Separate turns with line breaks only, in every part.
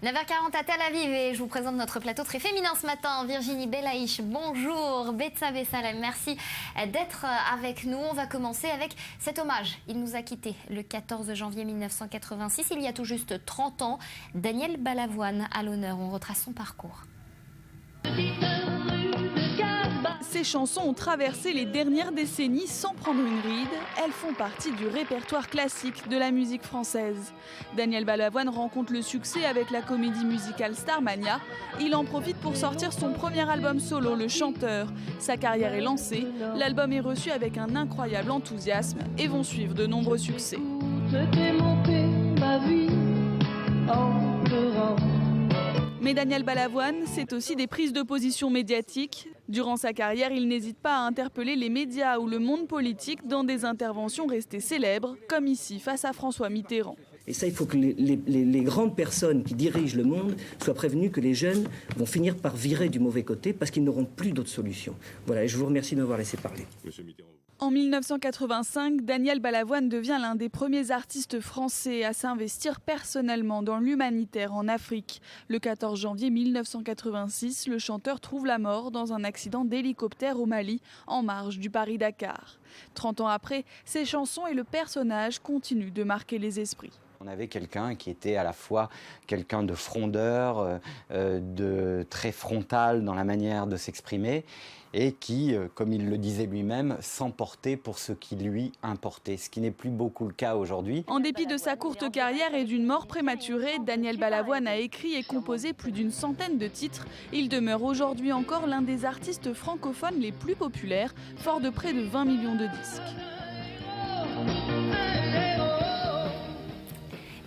9h40 à Tel Aviv et je vous présente notre plateau très féminin ce matin. Virginie Belaïch, bonjour. Betsa Bessalem, merci d'être avec nous. On va commencer avec cet hommage. Il nous a quittés le 14 janvier 1986, il y a tout juste 30 ans. Daniel Balavoine à l'honneur, on retrace son parcours.
Ces chansons ont traversé les dernières décennies sans prendre une ride. Elles font partie du répertoire classique de la musique française. Daniel Balavoine rencontre le succès avec la comédie musicale Starmania. Il en profite pour sortir son premier album solo, Le Chanteur. Sa carrière est lancée. L'album est reçu avec un incroyable enthousiasme et vont suivre de nombreux succès. Mais Daniel Balavoine, c'est aussi des prises de position médiatiques. Durant sa carrière, il n'hésite pas à interpeller les médias ou le monde politique dans des interventions restées célèbres, comme ici face à François Mitterrand.
Et ça, il faut que les grandes personnes qui dirigent le monde soient prévenues que les jeunes vont finir par virer du mauvais côté parce qu'ils n'auront plus d'autres solutions. Voilà, et je vous remercie de m'avoir laissé parler.
En 1985, Daniel Balavoine devient l'un des premiers artistes français à s'investir personnellement dans l'humanitaire en Afrique. Le 14 janvier 1986, le chanteur trouve la mort dans un accident d'hélicoptère au Mali, en marge du Paris-Dakar. 30 ans après, ses chansons et le personnage continuent de marquer les esprits.
On avait quelqu'un qui était à la fois quelqu'un de frondeur, de très frontal dans la manière de s'exprimer et qui, comme il le disait lui-même, s'emportait pour ce qui lui importait, ce qui n'est plus beaucoup le cas aujourd'hui.
En dépit de sa courte carrière et d'une mort prématurée, Daniel Balavoine a écrit et composé plus d'une centaine de titres. Il demeure aujourd'hui encore l'un des artistes francophones les plus populaires, fort de près de 20 millions de disques.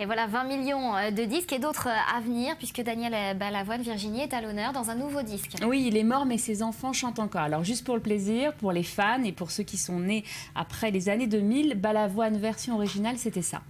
Et voilà 20 millions de disques et d'autres à venir puisque Daniel Balavoine, Virginie, est à l'honneur dans un nouveau disque.
Oui, il est mort mais ses enfants chantent encore. Alors juste pour le plaisir, pour les fans et pour ceux qui sont nés après les années 2000, Balavoine version originale, c'était ça.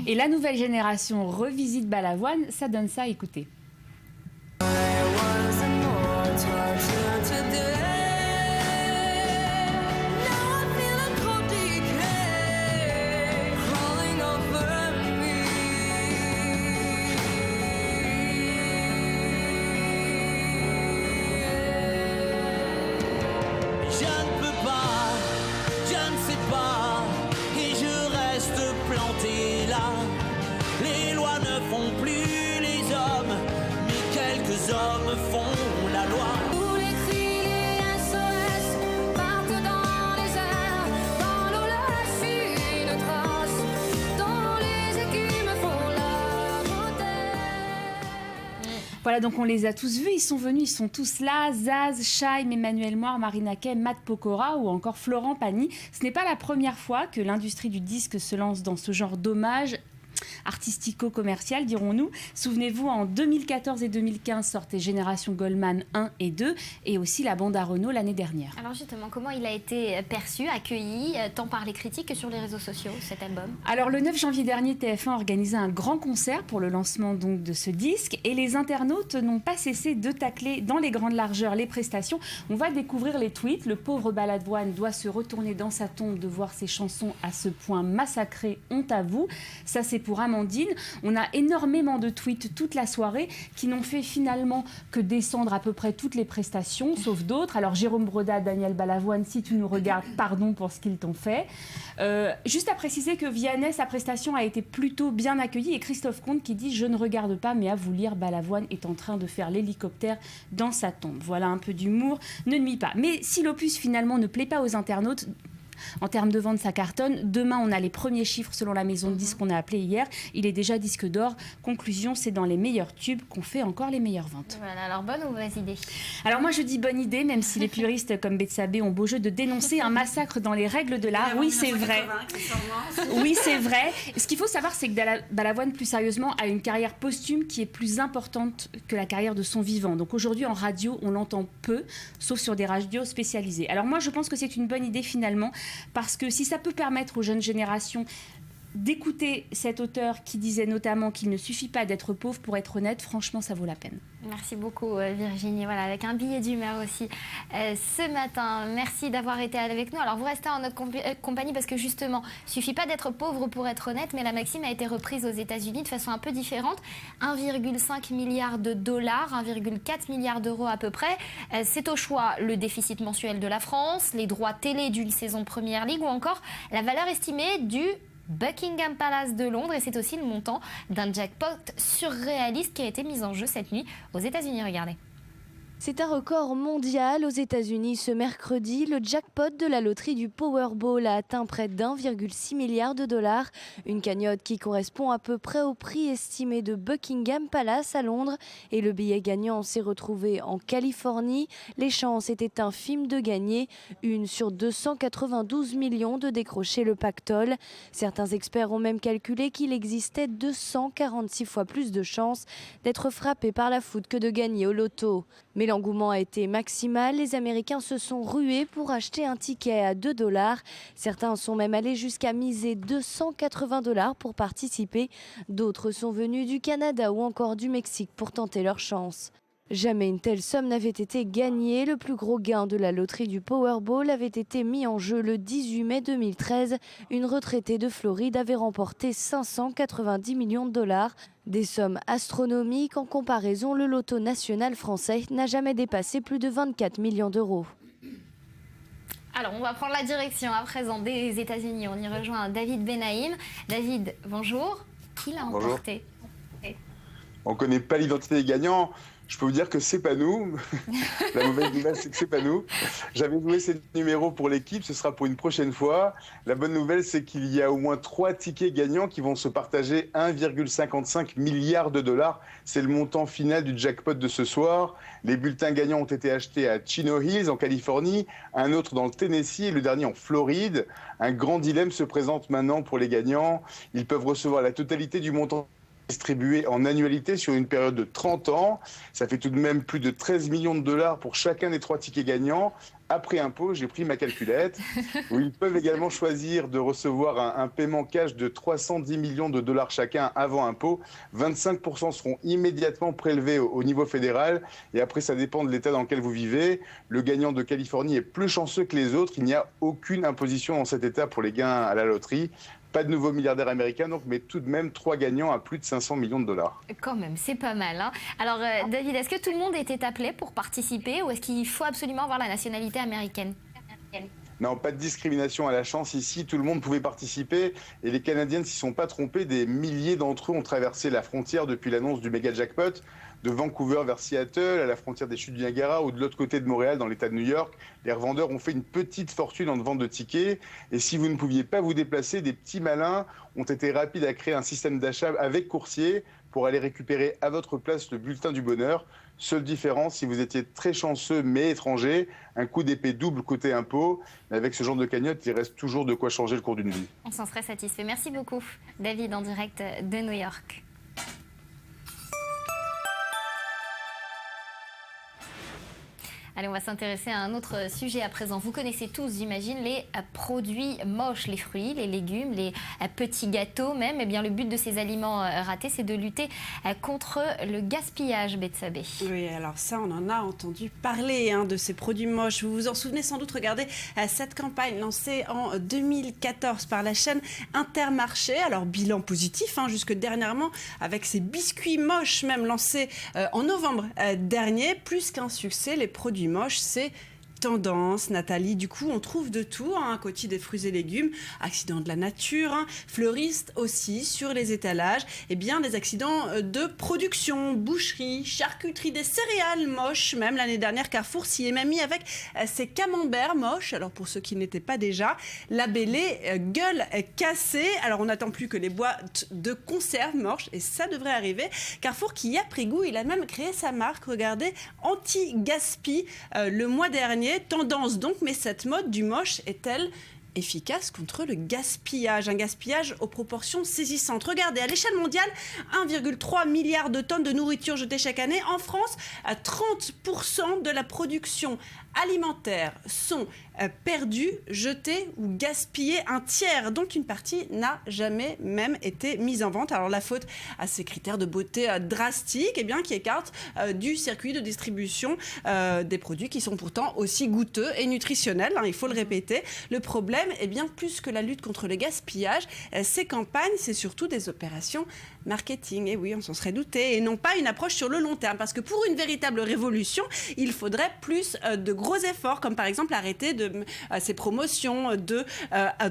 Et la nouvelle génération revisite Balavoine, ça donne ça, écoutez.
Les lois ne font plus les hommes, mais quelques hommes font la loi.
Tous les cris, les SOS partent dans les airs, dans l'eau lâche une trace, dans les écumes font la beauté.
Voilà, donc on les a tous vus, ils sont venus, ils sont tous là, Zaz, Chaim, Emmanuel Moir, Marina Kaye, Matt Pokora ou encore Florent Pagny. Ce n'est pas la première fois que l'industrie du disque se lance dans ce genre d'hommage artistico-commercial, dirons-nous. Souvenez-vous, en 2014 et 2015 sortaient Génération Goldman 1 et 2 et aussi la bande à Renault l'année dernière.
Alors justement, comment il a été perçu, accueilli, tant par les critiques que sur les réseaux sociaux, cet album?
Alors le 9 janvier dernier, TF1 organisait un grand concert pour le lancement donc de ce disque et les internautes n'ont pas cessé de tacler dans les grandes largeurs les prestations. On va découvrir les tweets. Le pauvre Balavoine doit se retourner dans sa tombe de voir ses chansons à ce point massacrées, honte à vous. Ça c'est pour pour Amandine. On a énormément de tweets toute la soirée qui n'ont fait finalement que descendre à peu près toutes les prestations, sauf d'autres. Alors Jérôme Broda, Daniel Balavoine, si tu nous regardes, pardon pour ce qu'ils t'ont fait. Juste à préciser que Vianney, sa prestation a été plutôt bien accueillie, et Christophe Comte qui dit « Je ne regarde pas, mais à vous lire, Balavoine est en train de faire l'hélicoptère dans sa tombe ». Voilà, un peu d'humour, ne nuit pas. Mais si l'opus finalement ne plaît pas aux internautes, en termes de vente, ça cartonne. Demain, on a les premiers chiffres selon la maison de disques qu'on a appelée hier. Il est déjà disque d'or. Conclusion, c'est dans les meilleurs tubes qu'on fait encore les meilleures ventes.
Voilà, alors bonne ou mauvaise idée?
Alors moi, je dis bonne idée, même si les puristes comme Betsabé ont beau jeu de dénoncer un massacre dans les règles de l'art. Oui, c'est vrai. Oui, c'est vrai. Ce qu'il faut savoir, c'est que Balavoine, plus sérieusement, a une carrière posthume qui est plus importante que la carrière de son vivant. Donc aujourd'hui, en radio, on l'entend peu, sauf sur des radios spécialisées. Alors moi, je pense que c'est une bonne idée finalement, parce que si ça peut permettre aux jeunes générations d'écouter cet auteur qui disait notamment qu'il ne suffit pas d'être pauvre pour être honnête, franchement, ça vaut la peine.
Merci beaucoup Virginie, voilà, avec un billet d'humeur aussi ce matin. Merci d'avoir été avec nous. Alors vous restez en notre compagnie parce que justement, il ne suffit pas d'être pauvre pour être honnête, mais la maxime a été reprise aux États-Unis de façon un peu différente. 1,5 milliard de dollars, 1,4 milliard d'euros à peu près. C'est au choix le déficit mensuel de la France, les droits télé d'une saison Première Ligue ou encore la valeur estimée du Buckingham Palace de Londres, et c'est aussi le montant d'un jackpot surréaliste qui a été mis en jeu cette nuit aux États-Unis. Regardez.
C'est un record mondial aux États-Unis. Ce mercredi, le jackpot de la loterie du Powerball a atteint près d'1,6 milliard de dollars. Une cagnotte qui correspond à peu près au prix estimé de Buckingham Palace à Londres. Et le billet gagnant s'est retrouvé en Californie. Les chances étaient infimes de gagner. 1 sur 292 millions de décrocher le pactole. Certains experts ont même calculé qu'il existait 246 fois plus de chances d'être frappé par la foudre que de gagner au loto. Mais l'engouement a été maximal. Les Américains se sont rués pour acheter un ticket à 2 $. Certains sont même allés jusqu'à miser 280 $ pour participer. D'autres sont venus du Canada ou encore du Mexique pour tenter leur chance. Jamais une telle somme n'avait été gagnée. Le plus gros gain de la loterie du Powerball avait été mis en jeu le 18 mai 2013. Une retraitée de Floride avait remporté 590 millions de dollars. Des sommes astronomiques. En comparaison, le loto national français n'a jamais dépassé plus de 24 millions d'euros.
Alors, on va prendre la direction à présent des États-Unis. On y rejoint David Benaïm. David, bonjour. Qui l'a emporté?
On ne connaît pas l'identité des gagnants. Je peux vous dire que c'est pas nous. La mauvaise nouvelle, c'est que c'est pas nous. J'avais joué ces numéros pour l'équipe, ce sera pour une prochaine fois. La bonne nouvelle, c'est qu'il y a au moins 3 tickets gagnants qui vont se partager 1,55 milliard de dollars. C'est le montant final du jackpot de ce soir. Les bulletins gagnants ont été achetés à Chino Hills, en Californie, un autre dans le Tennessee et le dernier en Floride. Un grand dilemme se présente maintenant pour les gagnants. Ils peuvent recevoir la totalité du montant distribué en annualité sur une période de 30 ans. Ça fait tout de même plus de 13 millions de dollars pour chacun des 3 tickets gagnants. Après impôt, j'ai pris ma calculette. Où ils peuvent également choisir de recevoir un paiement cash de 310 millions de dollars chacun avant impôt. 25% seront immédiatement prélevés au niveau fédéral. Et après, ça dépend de l'état dans lequel vous vivez. Le gagnant de Californie est plus chanceux que les autres. Il n'y a aucune imposition dans cet état pour les gains à la loterie. Pas de nouveaux milliardaires américains, donc, mais tout de même 3 gagnants à plus de 500 millions de dollars.
Quand même, c'est pas mal. Hein. Alors, David, est-ce que tout le monde était appelé pour participer ou est-ce qu'il faut absolument avoir la nationalité américaine?
Non, pas de discrimination à la chance ici, tout le monde pouvait participer et les Canadiens ne s'y sont pas trompés. Des milliers d'entre eux ont traversé la frontière depuis l'annonce du méga jackpot, de Vancouver vers Seattle, à la frontière des chutes du Niagara ou de l'autre côté de Montréal dans l'état de New York. Les revendeurs ont fait une petite fortune en vente de tickets et si vous ne pouviez pas vous déplacer, des petits malins ont été rapides à créer un système d'achat avec coursier pour aller récupérer à votre place le bulletin du bonheur. Seule différence, si vous étiez très chanceux mais étranger, un coup d'épée double côté impôt. Mais avec ce genre de cagnotte, il reste toujours de quoi changer le cours d'une vie.
On s'en serait satisfait. Merci beaucoup, David, en direct de New York. Allez, on va s'intéresser à un autre sujet à présent. Vous connaissez tous, j'imagine, les produits moches, les fruits, les légumes, les petits gâteaux même. Eh bien, le but de ces aliments ratés, c'est de lutter contre le gaspillage, Betsabé.
Oui, alors ça, on en a entendu parler de ces produits moches. Vous vous en souvenez sans doute, regardez cette campagne lancée en 2014 par la chaîne Intermarché. Alors, bilan positif, jusque dernièrement, avec ces biscuits moches même lancés en novembre dernier. Plus qu'un succès, les produits moches, c'est tendance, Nathalie. Du coup, on trouve de tout, à côté des fruits et légumes, accidents de la nature, fleuristes aussi sur les étalages, et bien des accidents de production, boucherie, charcuterie, des céréales moches. Même l'année dernière, Carrefour s'y est même mis avec ses camemberts moches. Alors pour ceux qui n'étaient pas déjà, labellés gueule cassée. Alors on n'attend plus que les boîtes de conserve moches, et ça devrait arriver. Carrefour qui y a pris goût, il a même créé sa marque, regardez, anti-gaspi le mois dernier. Tendance donc, mais cette mode du moche est-elle efficace contre le gaspillage? Un gaspillage aux proportions saisissantes. Regardez, à l'échelle mondiale, 1,3 milliard de tonnes de nourriture jetées chaque année. En France, 30% de la production alimentaire sont perdus, jetés ou gaspillés. Un tiers, donc une partie, n'a jamais même été mise en vente. Alors la faute à ces critères de beauté drastiques, qui écartent du circuit de distribution des produits qui sont pourtant aussi goûteux et nutritionnels, il faut le répéter. Le problème, plus que la lutte contre le gaspillage, ces campagnes, c'est surtout des opérations marketing. Et oui, on s'en serait douté, et non pas une approche sur le long terme, parce que pour une véritable révolution, il faudrait plus de gros efforts, comme par exemple arrêter ces promotions de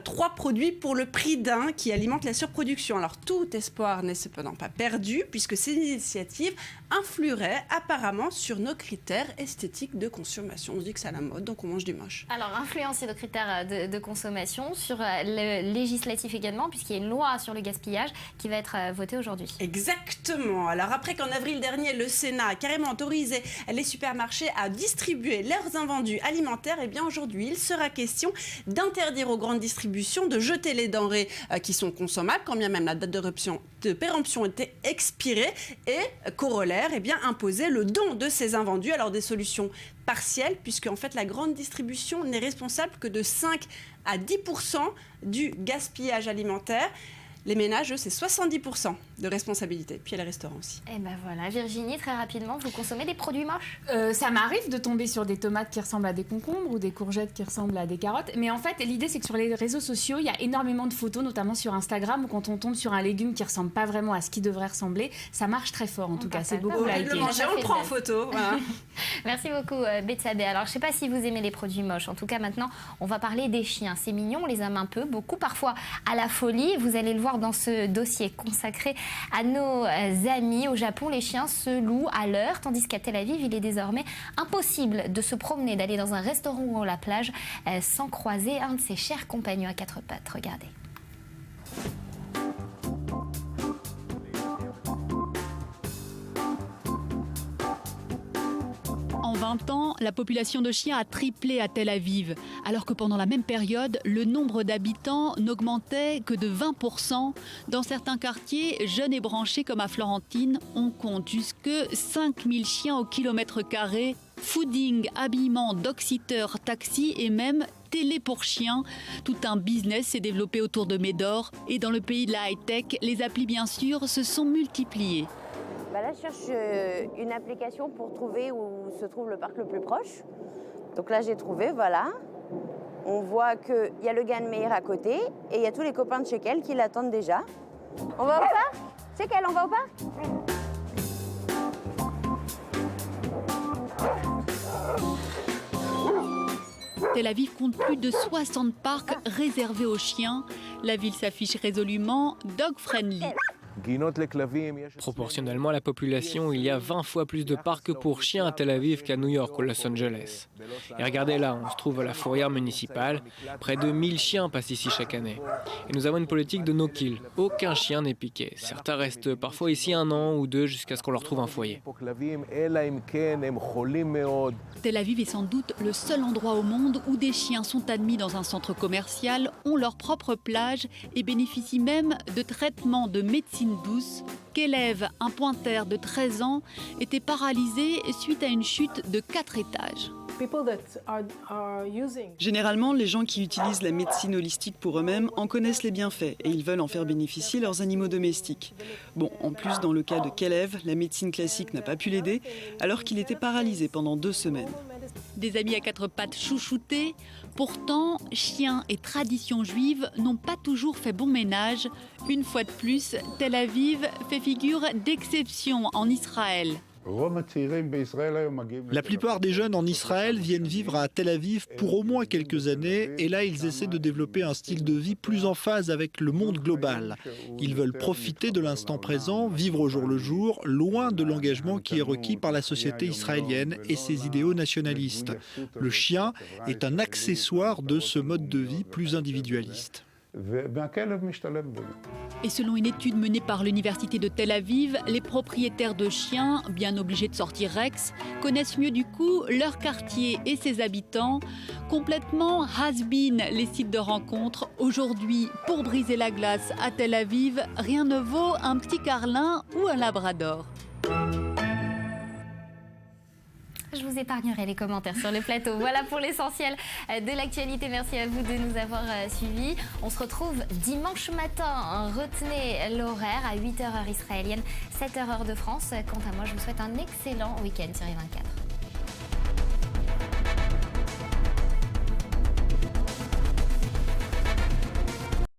3 produits pour le prix d'un qui alimentent la surproduction. Alors tout espoir n'est cependant pas perdu, puisque ces initiatives influeraient apparemment sur nos critères esthétiques de consommation. On se dit que c'est à la mode, donc on mange du moche.
Alors influencer nos critères de consommation, sur le législatif également, puisqu'il y a une loi sur le gaspillage qui va être votée aujourd'hui.
Exactement. Alors après qu'en avril dernier, le Sénat a carrément autorisé les supermarchés à distribuer leurs invendus alimentaires, aujourd'hui, il sera question d'interdire aux grandes distributions de jeter les denrées qui sont consommables, quand bien même la date de péremption était expirée, et corollaire, imposer le don de ces invendus. Alors des solutions partielles, puisque en fait la grande distribution n'est responsable que de 5 à 10% du gaspillage alimentaire. Les ménages, eux, c'est 70% de responsabilité. Puis il y a les restaurants aussi.
Et voilà, Virginie, très rapidement, vous consommez des produits moches?
Ça m'arrive de tomber sur des tomates qui ressemblent à des concombres ou des courgettes qui ressemblent à des carottes. Mais en fait, l'idée, c'est que sur les réseaux sociaux, il y a énormément de photos, notamment sur Instagram, où quand on tombe sur un légume qui ressemble pas vraiment à ce qui devrait ressembler, ça marche très fort en tout cas. C'est beaucoup liké.
On le prend en photo. Voilà.
Merci beaucoup, Betsabé. Alors, je ne sais pas si vous aimez les produits moches. En tout cas, maintenant, on va parler des chiens. C'est mignon, on les aime un peu, beaucoup parfois à la folie. Vous allez le voir dans ce dossier consacré à nos amis. Au Japon, les chiens se louent à l'heure, tandis qu'à Tel Aviv, il est désormais impossible de se promener, d'aller dans un restaurant ou à la plage sans croiser un de ses chers compagnons à 4 pattes. Regardez.
En 20 ans, la population de chiens a triplé à Tel Aviv, alors que pendant la même période, le nombre d'habitants n'augmentait que de 20%. Dans certains quartiers, jeunes et branchés comme à Florentine, on compte jusque 5000 chiens au kilomètre carré. Fooding, habillement, dog-sitter, taxi et même télé pour chiens. Tout un business s'est développé autour de Médor. Et dans le pays de la high-tech, les applis bien sûr se sont multipliées.
Là, je cherche une application pour trouver où se trouve le parc le plus proche. Donc là, j'ai trouvé, voilà. On voit qu'il y a le Gan Meir à côté et il y a tous les copains de Shekel qui l'attendent déjà. On va au parc? Shekel, on va au parc?
Tel Aviv compte plus de 60 parcs réservés aux chiens. La ville s'affiche résolument dog-friendly.
Proportionnellement à la population, il y a 20 fois plus de parcs pour chiens à Tel Aviv qu'à New York ou Los Angeles. Et regardez là, on se trouve à la fourrière municipale. Près de 1000 chiens passent ici chaque année. Et nous avons une politique de no-kill. Aucun chien n'est piqué. Certains restent parfois ici 1 an ou 2 jusqu'à ce qu'on leur trouve un foyer.
Tel Aviv est sans doute le seul endroit au monde où des chiens sont admis dans un centre commercial, ont leur propre plage et bénéficient même de traitements de médecine médecine douce qu'Elev, un pointer de 13 ans, était paralysé suite à une chute de 4 étages.
Généralement, les gens qui utilisent la médecine holistique pour eux-mêmes en connaissent les bienfaits et ils veulent en faire bénéficier leurs animaux domestiques. Bon, en plus, dans le cas de Kelev, la médecine classique n'a pas pu l'aider alors qu'il était paralysé pendant 2 semaines.
Des amis à 4 pattes chouchoutés, pourtant, chiens et traditions juives n'ont pas toujours fait bon ménage. Une fois de plus, Tel Aviv fait figure d'exception en Israël.
La plupart des jeunes en Israël viennent vivre à Tel Aviv pour au moins quelques années et là ils essaient de développer un style de vie plus en phase avec le monde global. Ils veulent profiter de l'instant présent, vivre au jour le jour, loin de l'engagement qui est requis par la société israélienne et ses idéaux nationalistes. Le chien est un accessoire de ce mode de vie plus individualiste.
Et selon une étude menée par l'université de Tel Aviv, les propriétaires de chiens, bien obligés de sortir Rex, connaissent mieux du coup leur quartier et ses habitants. Complètement has-been les sites de rencontres. Aujourd'hui, pour briser la glace à Tel Aviv, rien ne vaut un petit carlin ou un labrador.
Je vous épargnerai les commentaires sur le plateau. Voilà pour l'essentiel de l'actualité. Merci à vous de nous avoir suivis. On se retrouve dimanche matin. Retenez l'horaire à 8h heure israélienne, 7h heure de France. Quant à moi, je vous souhaite un excellent week-end sur I24.